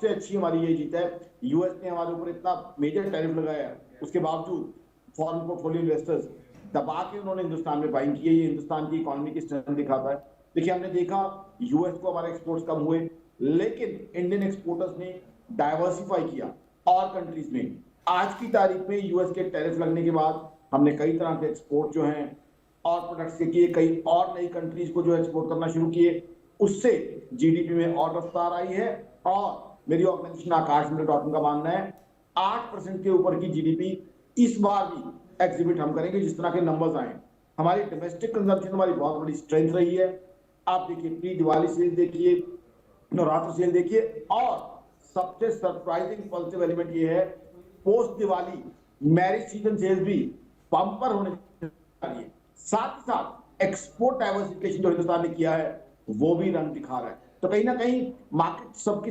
सबसे अच्छी हमारी ये जीत है। यूएस ने हमारे ऊपर इतना मेजर टैरिफ लगाया है, उसके बावजूद फॉरेन पोर्टफोलियो इन्वेस्टर्स दबा के उन्होंने हिंदुस्तान में बाइंग की है। ये हिंदुस्तान की इकोनॉमी की स्ट्रेंथ दिखाता है। देखिए, हमने देखा यूएस को हमारे एक्सपोर्ट्स कम हुए, लेकिन इंडियन एक्सपोर्टर्स ने डाइवर्सिफाई किया और कंट्रीज में। आज की तारीख में यूएस के टैरिफ लगने के बाद हमने कई तरह के एक्सपोर्ट जो हैं और प्रोडक्ट्स के किए, कई और नई कंट्रीज को जो एक्सपोर्ट करना शुरू किए। उससे जीडीपी में और रफ्तार आई है। और मेरी ऑर्गेनाइजेशन आकाश मिनट डॉट का मानना है 8% के ऊपर की जीडीपी इस बार भी एग्जिबिट हम करेंगे, जिस तरह के नंबर्स आए। हमारी डोमेस्टिक कंजम्पशन हमारी बहुत बड़ी स्ट्रेंथ रही है। आप देखिए, प्री दिवाली सेल देखिए, नवरात्र सेल देखिए, और सबसे सरप्राइजिंग पॉजिटिव एलिमेंट ये है, post Diwali marriage season sales भी बम्पर होने जा रही है। साथ ही साथ एक्सपोर्ट डाइवर्सिफिकेशन जो हिंदुस्तान ने किया है वो भी रंग दिखा रहा है। तो कहीं ना कहीं मार्केट सबकी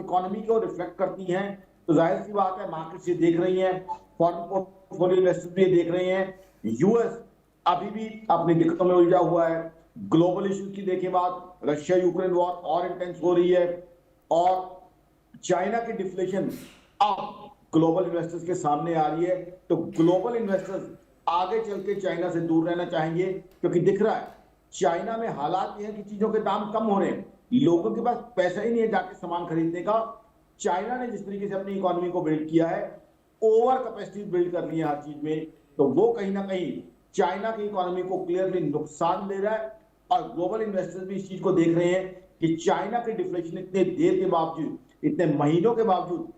इकोनॉमी को रिफ्लेक्ट करती हैं। तो जाहिर सी बात है, मार्केट ये देख रही हैं, फॉरेन पोर्टफोलियो इन्वेस्टर्स भी देख रहे हैं। यूएस अभी भी अपनी दिक्कतों में उलझा हुआ है। ग्लोबल इश्यूज की देखे बाद रशिया यूक्रेन वॉर और इंटेंस हो रही है, और चाइना की डिफ्लेशन अब ग्लोबल इन्वेस्टर्स के सामने आ रही है। तो ग्लोबल इन्वेस्टर्स आगे चल के चाइना से दूर रहना चाहेंगे, क्योंकि दिख रहा है चाइना में हालात ये हैं कि चीजों के दाम कम हो रहे हैं, लोगों के पास पैसा ही नहीं है जाके सामान खरीदने का। चाइना ने जिस तरीके से अपनी इकोनॉमी को बिल्ड किया है, ओवर कैपेसिटी बिल्ड कर ली है हर चीज में, तो वो कहीं ना कहीं चाइना की इकोनॉमी को क्लियरली नुकसान दे रहा है। और ग्लोबल इन्वेस्टर्स भी इस चीज को देख रहे हैं कि चाइना की डिफ्लेशन इतने देर के बावजूद, इतने महीनों के बावजूद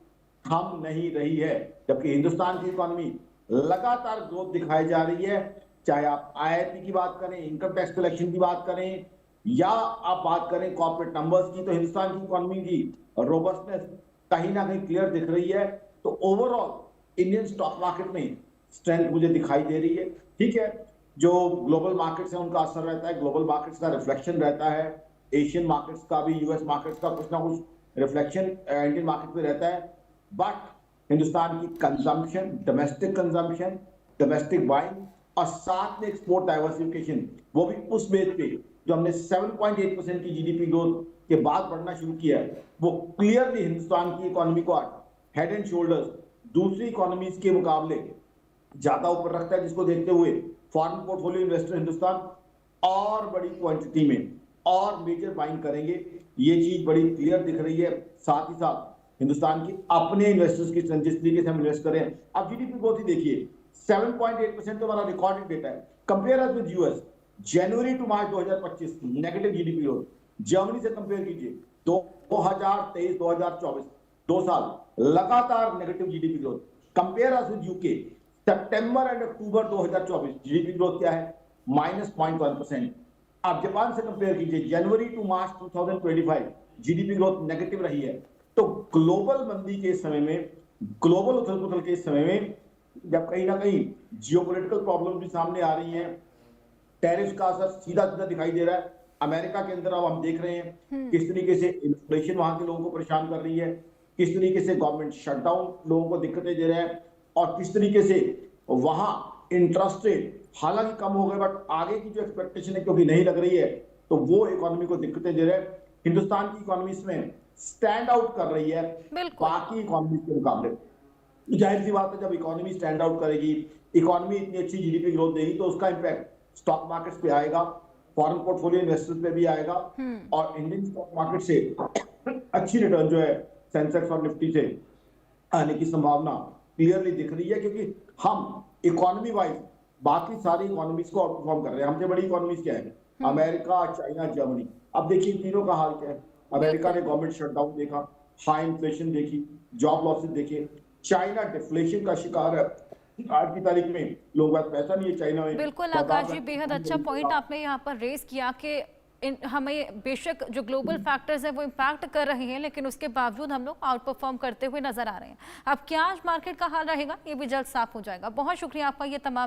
थम नहीं रही है, जबकि हिंदुस्तान की इकोनॉमी लगातार ग्रोथ दिखाई जा रही है। चाहे आप आईआईपी की बात करें, इनकम टैक्स कलेक्शन की बात करें, या आप बात करें कॉर्पोरेट नंबर्स की, तो हिंदुस्तान की इकोनॉमी की रोबस्टनेस कहीं ना कहीं क्लियर दिख रही है। तो ओवरऑल इंडियन स्टॉक मार्केट में स्ट्रेंथ मुझे दिखाई दे रही है। ठीक है, जो ग्लोबल मार्केट्स है उनका असर रहता है, ग्लोबल मार्केट्स का रिफ्लेक्शन रहता है, एशियन मार्केट्स का भी, यूएस मार्केट्स का कुछ ना कुछ रिफ्लेक्शन इंडियन मार्केट में रहता है। बट हिंदुस्तान की कंजम्पशन, डोमेस्टिक बाइंग और साथ में एक्सपोर्ट डाइवर्सिफिकेशन, वो भी उस बेस पे जो हमने 7.8% की जीडीपी ग्रोथ के बाद बढ़ना शुरू किया है, वो क्लियरली हिंदुस्तान की इकोनॉमी को हेड एंड शोल्डर्स दूसरी इकोनॉमीज के मुकाबले ज्यादा ऊपर रखता है, जिसको देखते हुए फॉरेन पोर्टफोलियो इन्वेस्टर हिंदुस्तान और बड़ी क्वांटिटी में और मेजर बाइंग करेंगे। ये चीज बड़ी क्लियर दिख रही है। साथ ही साथ हिंदुस्तान की अपने इन्वेस्टर्स की जिस तरीके से हम इन्वेस्ट करें, अब जीडीपी ग्रोथ ही देखिए 7.8% तो हमारा रिकॉर्डेड डेटा है। Compare us with US, January to March 2025 negative GDP growth. Germany से कंपेयर कीजिए 2023 2024 2 साल लगातार negative GDP growth. Compare us with UK, September and October 2024 GDP growth क्या है? -0.1%। आप जापान से कंपेयर कीजिए, January to March 2025 GDP growth negative रही है। तो ग्लोबल मंदी के समय में, ग्लोबल उथल पुथल के समय में, जब कहीं ना कहीं जियोपॉलिटिकल प्रॉब्लम भी सामने आ रही हैं, टैरिफ का असर सीधा सीधा दिखाई दे रहा है अमेरिका के अंदर। अब हम देख रहे हैं किस तरीके से इन्फ्लेशन वहां के लोगों को परेशान कर रही है, किस तरीके से गवर्नमेंट शटडाउन लोगों को दिक्कतें दे रहा है, और किस तरीके से वहां इंटरेस्ट रेट हालांकि कम हो गए, बट आगे की जो एक्सपेक्टेशन है क्योंकि नहीं लग रही है, तो वो इकोनॉमी को दिक्कतें दे रहे हैं। हिंदुस्तान की इकोनॉमी इसमें स्टैंड आउट कर रही है बाकी इकोनॉमी के मुकाबले। जाहिर सी बात है, जब इकोनॉमी स्टैंड आउट करेगी, इकोनॉमी इतनी अच्छी जीडीपी ग्रोथ देगी, तो उसका इंपैक्ट स्टॉक मार्केट्स पे आएगा, फॉरेन पोर्टफोलियो इन्वेस्टर्स पे भी आएगा, और इंडियन स्टॉक मार्केट से अच्छी रिटर्न जो है सेंसेक्स और निफ्टी से आने की संभावना क्लियरली दिख रही है, क्योंकि हम इकोनॉमी वाइज बाकी सारी इकोनॉमीज को आउट परफॉर्म कर रहे हैं। हमसे बड़ी इकोनॉमीज क्या है? America, China, Germany. अब देखिए तीनों का हाल क्या है। अमेरिका ने गवर्नमेंट शटडाउन देखा, हाई इन्फ्लेशन देखी, जॉब लॉसेस देखे। चाइना डिफ्लेशन का शिकार है। आज की तारीख में लोगों का पैसा नहीं है चाइना में। बिल्कुल आकाश जी, बेहद अच्छा पॉइंट आपने यहाँ पर रेस किया कि हमें बेशक जो ग्लोबल फैक्टर्स हैं वो इम्पैक्ट कर रहे हैं, लेकिन उसके बावजूद हम लोग आउट परफॉर्म करते हुए नजर आ रहे हैं। अब क्या आज मार्केट का हाल रहेगा, ये भी जल्द साफ हो जाएगा। बहुत शुक्रिया आपका ये तमाम